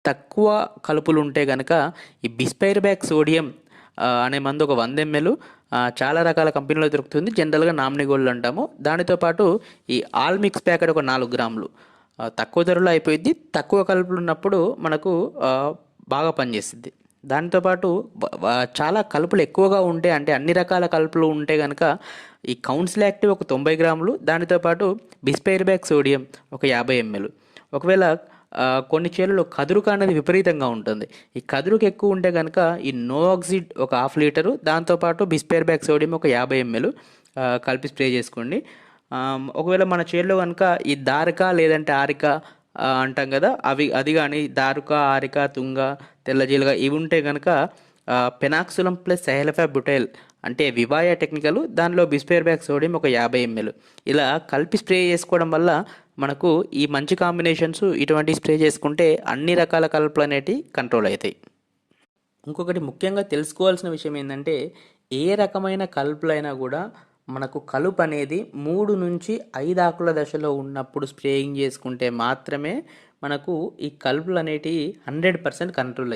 తక్కువ కలుపులు ఉంటే గనక ఈ బిస్పైర్బ్యాక్ సోడియం అనే మందు ఒక 100 ml చాలా రకాల కంపెనీలో దొరుకుతుంది. జనరల్గా నామినీ గోల్డ్ అంటాము. దానితో పాటు ఈ ఆల్ మిక్స్ ప్యాకెట్ ఒక 4 గ్రాములు తక్కువ ధరలో అయిపోయింది. తక్కువ కలుపులు ఉన్నప్పుడు మనకు బాగా పనిచేస్తుంది. దానితో పాటు చాలా కలుపులు ఎక్కువగా ఉంటే, అంటే అన్ని రకాల కలుపులు ఉంటే కనుక ఈ కౌన్సిల్ యాక్టివ్ ఒక 90 గ్రాములు, దానితో పాటు బిస్పైర్బ్యాక్ సోడియం ఒక 50 ml. ఒకవేళ కొన్ని చేనులో కదురుక అనేది విపరీతంగా ఉంటుంది. ఈ కదురుకు ఎక్కువ ఉంటే కనుక ఈ నోఆక్సిడ్ ఒక 1/2 లీటరు, దాంతోపాటు బిస్పైర్బ్యాక్ సోడియం ఒక 50 ml కలిపి స్ప్రే చేసుకోండి. ఒకవేళ మన చేనులో కనుక ఈ దారక లేదంటే ఆరిక అంటాం కదా, అది కానీ దారుక, ఆరిక, తుంగ, తెల్లజీలుగా ఇవి ఉంటే కనుక పెనాక్సులం ప్లస్ సైలఫాబుటైల్ అంటే వివాయా టెక్నికల్, దానిలో బిస్పైర్బ్యాక్ సోడియం ఒక 50 ml ఇలా కలిపి స్ప్రే చేసుకోవడం వల్ల మనకు ఈ మంచి కాంబినేషన్స్ ఇటువంటి స్ప్రే చేసుకుంటే అన్ని రకాల కలుపులు అనేటివి కంట్రోల్ అవుతాయి. ఇంకొకటి ముఖ్యంగా తెలుసుకోవాల్సిన విషయం ఏంటంటే, ఏ రకమైన కలుపులైనా కూడా మనకు కలుపు అనేది 3 నుంచి 5 ఆకుల దశలో ఉన్నప్పుడు స్ప్రేయింగ్ చేసుకుంటే మాత్రమే మనకు ఈ కలుపులు అనేటివి 100% కంట్రోల్ అవుతాయి.